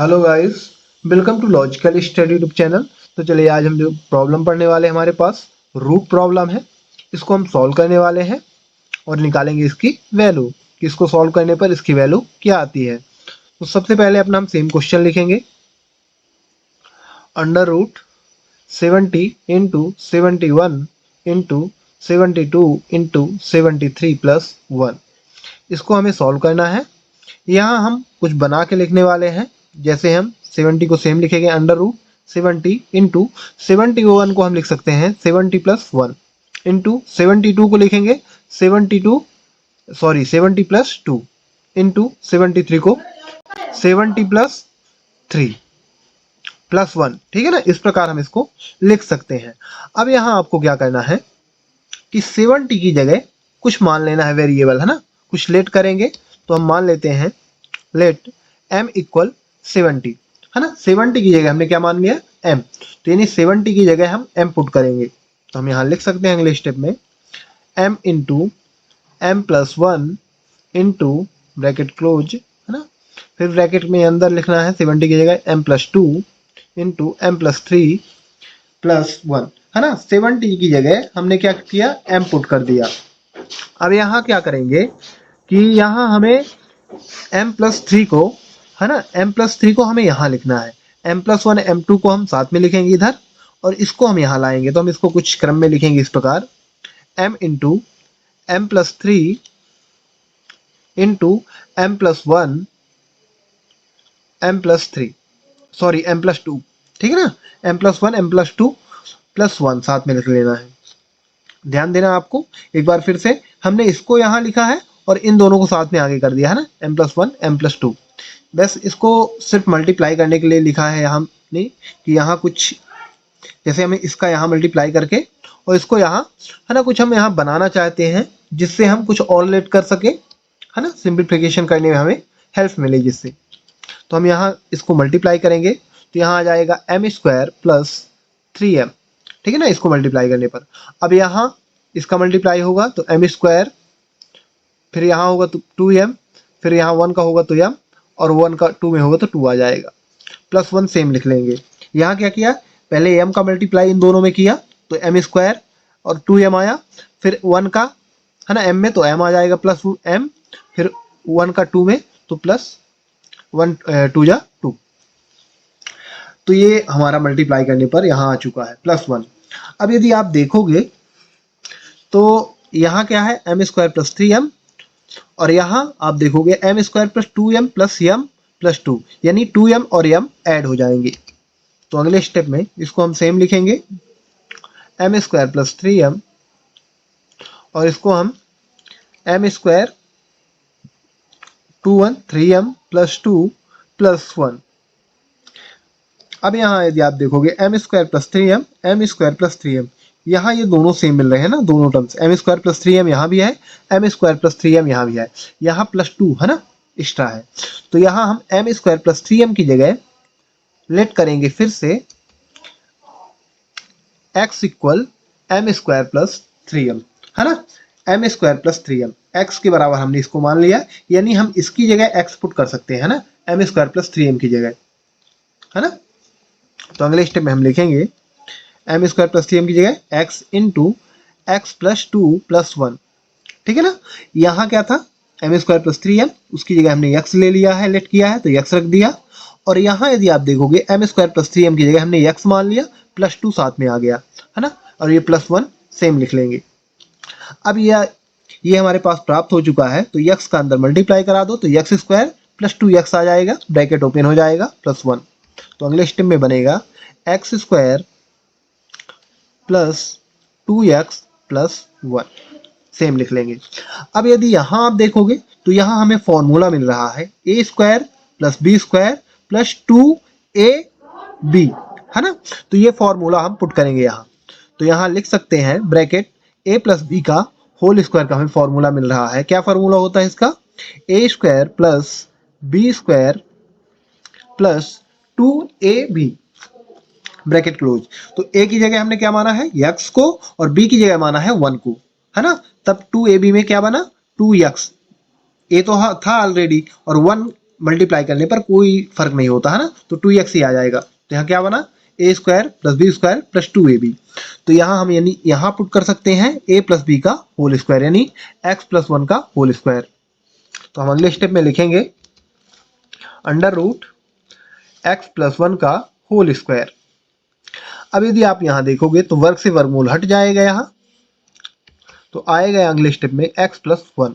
Hello guys, welcome to logical study YouTube channel. तो चलिए आज हम जो प्रॉब्लम पढ़ने वाले हैं, हमारे पास रूट प्रॉब्लम है। इसको हम सॉल्व करने वाले हैं और निकालेंगे इसकी वैल्यू कि इसको सॉल्व करने पर इसकी वैल्यू क्या आती है। तो सबसे पहले अपना हम सेम क्वेश्चन लिखेंगे। Under root 70 into 71 into 72 into 73 plus 1, इसको हमें सॉल्व करना है। यहाँ हम कुछ बना के लिखने वाले हैं। जैसे हम 70 को सेम लिखेंगे, अंडर रूट 70 इंटू 71 को हम लिख सकते हैं 70 प्लस 1 इंटू 72 को लिखेंगे 70 प्लस 2 इंटू 73 को 70 प्लस 3 प्लस 1। ठीक है ना, इस प्रकार हम इसको लिख सकते हैं। अब यहाँ आपको क्या करना है कि 70 की जगह कुछ मान लेना है, वेरिएबल है ना, कुछ लेट करेंगे। तो हम मान लेते हैं लेट m इक्वल 70, है ना। 70 की जगह हमने क्या मान लिया, m। तो यानी 70 की जगह हम m पुट करेंगे। तो हम यहाँ लिख सकते हैं अगले स्टेप में m into M plus 1 into bracket close, है ना। फिर ब्रैकेट में अंदर लिखना है 70 की जगह m plus 2 into M plus 3 plus 1, है ना। 70 की जगह हमने क्या किया, m पुट कर दिया। अब यहाँ क्या करेंगे कि यहाँ हमें m प्लस 3 को, है ना, m प्लस 3 को हमें यहाँ लिखना है। m प्लस 1 m2 को हम साथ में लिखेंगे इधर, और इसको हम यहाँ लाएंगे। तो हम इसको कुछ क्रम में लिखेंगे इस प्रकार, m into M plus 3 into M plus 1 M plus 3, sorry M plus 2, ठीक है ना। m plus 1 M plus 2 plus 1 साथ में लिख लेना है। ध्यान देना आपको, एक बार फिर से हमने इसको यहाँ लिखा है और इन दोनों को साथ में आगे कर दिया, है ना, m प्लस 1 एम प्लस 2। बस इसको सिर्फ मल्टीप्लाई करने के लिए लिखा है यहाँ हमने कि यहाँ कुछ, जैसे हमें इसका यहाँ मल्टीप्लाई करके और इसको यहाँ, है ना, कुछ हम यहाँ बनाना चाहते हैं जिससे हम कुछ और लेट कर सके, है ना, सिंप्लीफिकेशन करने में हमें हेल्प मिले जिससे। तो हम यहाँ इसको मल्टीप्लाई करेंगे तो यहाँ आ जाएगा एम स्क्वायर प्लस 3m, ठीक है ना, इसको मल्टीप्लाई करने पर। अब यहाँ इसका मल्टीप्लाई होगा तो एम स्क्वायर, फिर यहाँ होगा तो 2m, फिर यहाँ 1 का होगा तो m, और 1 का 2 में होगा तो 2 आ जाएगा, प्लस 1 सेम लिख लेंगे। यहाँ क्या किया, पहले m का मल्टीप्लाई इन दोनों में किया तो एम स्क्वायर और 2m आया, फिर 1 का, है ना, m में तो m आ जाएगा प्लस m, फिर 1 का 2 में तो प्लस 1 2 जा 2। तो ये हमारा मल्टीप्लाई करने पर यहाँ आ चुका है प्लस 1। अब यदि आप देखोगे तो यहाँ क्या है, एम स्क्वायर प्लस 3m, और यहाँ आप देखोगे M square plus 2m plus m plus 2, यानी 2m और m ऐड हो जाएंगे। तो अगले स्टेप में इसको हम सेम लिखेंगे, एम स्क्वायर प्लस 3m, और इसको हम M square 2 1 3m plus 2 plus 1। अब यहाँ यदि आप देखोगे M square plus 3m, M square plus 3m, यहाँ ये दोनों सेम मिल रहे हैं ना, दोनों terms, M square plus 3m यहाँ भी है, एम स्क्वायर प्लस 3m यहाँ भी है, यहाँ प्लस 2 है ना, एक्स्ट्रा है। तो यहाँ हम एम स्क्वायर प्लस 3m की जगह लेट करेंगे फिर से x equal M square plus 3m, है ना, M square plus 3m, x के बराबर हमने इसको मान लिया, यानी हम इसकी जगह x पुट कर सकते हैं, है ना, एम स्क्वायर प्लस 3m की जगह, है ना। तो अगले स्टेप में हम लिखेंगे एम स्क्वायर प्लस 3m की जगह x into x plus 2 plus 1, ठीक है ना। यहाँ क्या था, एम स्क्वायर प्लस 3m, उसकी जगह हमने x ले लिया है, लेट किया है तो x रख दिया। और यहाँ यदि आप देखोगे एम स्क्वायर प्लस 3m की जगह हमने x मान लिया, प्लस 2 साथ में आ गया, है ना, और ये प्लस 1 सेम लिख लेंगे। अब ये हमारे पास प्राप्त हो चुका है, तो x का अंदर मल्टीप्लाई करा दो तो एक्स स्क्वायर प्लस 2x आ जाएगा, ब्रैकेट ओपन हो जाएगा, प्लस 1। तो अगले स्टेप में बनेगा x square plus 2x plus 1, same लिख लेंगे। अब यदि यहाँ आप देखोगे तो यहाँ हमें फॉर्मूला मिल रहा है A square plus B square plus 2ab, है ना। तो ये फॉर्मूला हम पुट करेंगे यहाँ। तो यहाँ लिख सकते हैं ब्रैकेट a प्लस बी का होल स्क्वायर का हमें फॉर्मूला मिल रहा है। क्या फॉर्मूला होता है इसका, A square plus B square plus 2ab, bracket close. तो a की जगह हमने क्या माना है, x को, और b की जगह माना है 1 को, है ना। तब 2ab में क्या बना, 2x, a तो था ऑलरेडी, और 1 मल्टीप्लाई करने पर कोई फर्क नहीं होता है ना, तो 2x ही आ जाएगा। तो यहाँ क्या बना, a square plus B square plus 2ab। तो यहाँ हम यानी यहाँ पुट कर सकते हैं a प्लस बी का होल स्क्वायर यानी x प्लस 1 का होल स्क्वायर। तो हम अगले स्टेप में लिखेंगे अंडर रूट x प्लस 1 का होल स्क्वायर। अब यदि आप यहाँ देखोगे तो वर्ग से वर्गमूल हट जाएगा यहाँ, तो आएगा अगले स्टेप में x प्लस 1।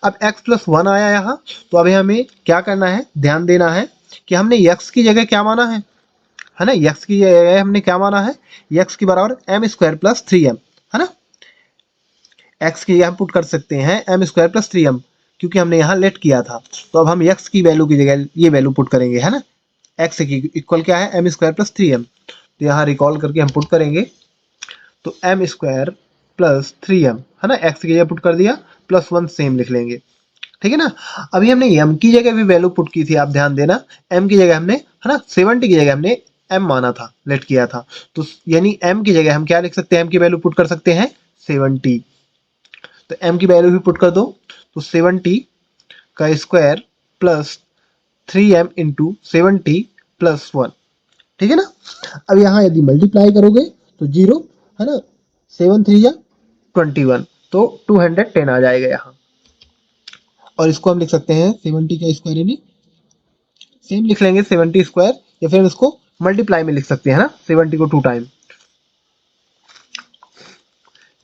अब x प्लस 1 आया यहाँ, तो अभी हमें क्या करना है, ध्यान देना है कि हमने x की जगह क्या माना है ना, x की जगह हमने क्या माना है, x की बराबर एम स्क्वायर प्लस 3m है ना। x की हम पुट कर सकते हैं एम स्क्वायर प्लस 3m क्योंकि हमने यहाँ लेट किया था। तो अब हम x की वैल्यू की जगह ये वैल्यू पुट करेंगे है ना, x की इक्वल क्या है एम स्क्वायर प्लस 3m। तो यहाँ रिकॉल करके हम पुट करेंगे तो एम स्क्वायर प्लस 3m है ना, x की जगह पुट कर दिया प्लस 1 सेम लिख लेंगे, ठीक है ना। अभी हमने m की जगह भी वैल्यू पुट की थी, आप ध्यान देना, m की जगह हमने है ना 70 की जगह हमने m माना था, लेट किया था। तो यानी m की जगह हम क्या लिख सकते हैं, m की वैल्यू पुट कर सकते हैं 70। तो m की वैल्यू भी पुट कर दो, तो 70 का square plus 3m into 70 plus 1, ठीक है ना। अब यहाँ यदि मल्टीप्लाई करोगे तो 0 है ना, 7 3 या 21, तो 210 आ जाएगा यहाँ। और इसको हम लिख सकते हैं 70 का स्क्वायर यानी सेम लिख लेंगे 70 स्क्वायर, या फिर इसको मल्टीप्लाई में लिख सकते हैं ना 70 को 2 टाइम।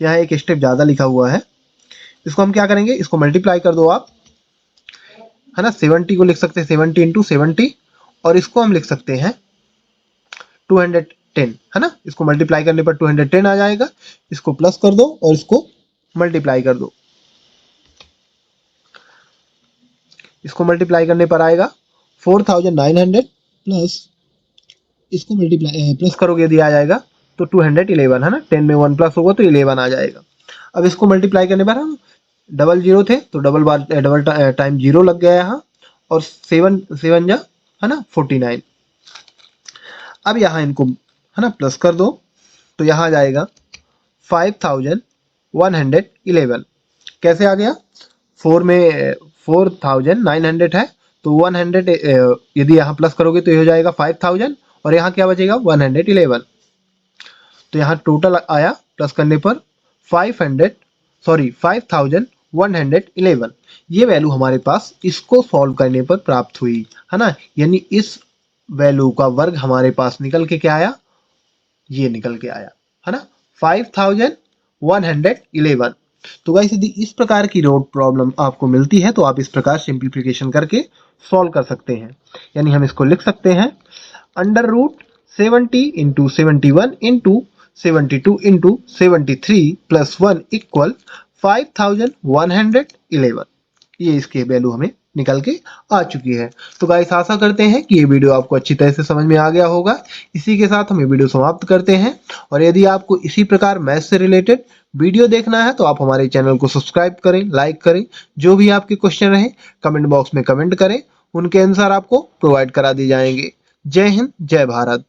यहाँ एक स्टेप ज्यादा लिखा हुआ है, इसको हम क्या करेंगे, इसको मल्टीप्लाई कर दो आप है ना, 70 को लिख सकते हैं 70 इंटू 70, और इसको हम लिख सकते हैं 210 है ना। इसको मल्टीप्लाई करने पर 210 आ जाएगा, इसको प्लस कर दो और इसको मल्टीप्लाई कर दो, इसको मल्टीप्लाई करने पर आएगा 4900 प्लस इसको मल्टीप्लाई प्लस करोगे यदि आ जाएगा तो 211 है ना, 10 में 1 प्लस होगा तो 11 आ जाएगा। अब इसको मल्टीप्लाई करने पर हम डबल जीरो थे तो डबल टाइम जीरो लग गया यहाँ, और 7 7 जा है ना 49। अब यहाँ इनको है ना प्लस कर दो, तो यहाँ आ जाएगा 5111। कैसे आ गया, 4 में 4900 है तो 100 यदि यहाँ प्लस करोगे तो ये हो जाएगा 5000, और यहाँ क्या बचेगा 111। तो यहाँ टोटल आया प्लस करने पर 5111, ये वैल्यू हमारे पास इसको सॉल्व करने पर प्राप्त हुई है ना। यानी इस वैल्यू का वर्ग हमारे पास निकल के क्या आया, ये निकल के आया है ना 5111। तो गाइस यदि इस प्रकार की रोड प्रॉब्लम आपको मिलती है तो आप इस प्रकार सिंप्लीफिकेशन करके सॉल्व कर सकते हैं। यानी हम इसको लिख सकते हैं under root 70 into 71 into 72 into 73 plus 1 equal 5111। ये इसके वैल्यू हमें निकल के आ चुकी है। तो गाइस आशा करते हैं कि ये वीडियो आपको अच्छी तरह से समझ में आ गया होगा। इसी के साथ हम ये वीडियो समाप्त करते हैं, और यदि आपको इसी प्रकार मैथ से रिलेटेड वीडियो देखना है तो आप हमारे चैनल को सब्सक्राइब करें, लाइक करें, जो भी आपके क्वेश्चन रहे कमेंट बॉक्स में कमेंट करें, उनके आंसर आपको प्रोवाइड करा दिए जाएंगे। जय हिंद, जय भारत।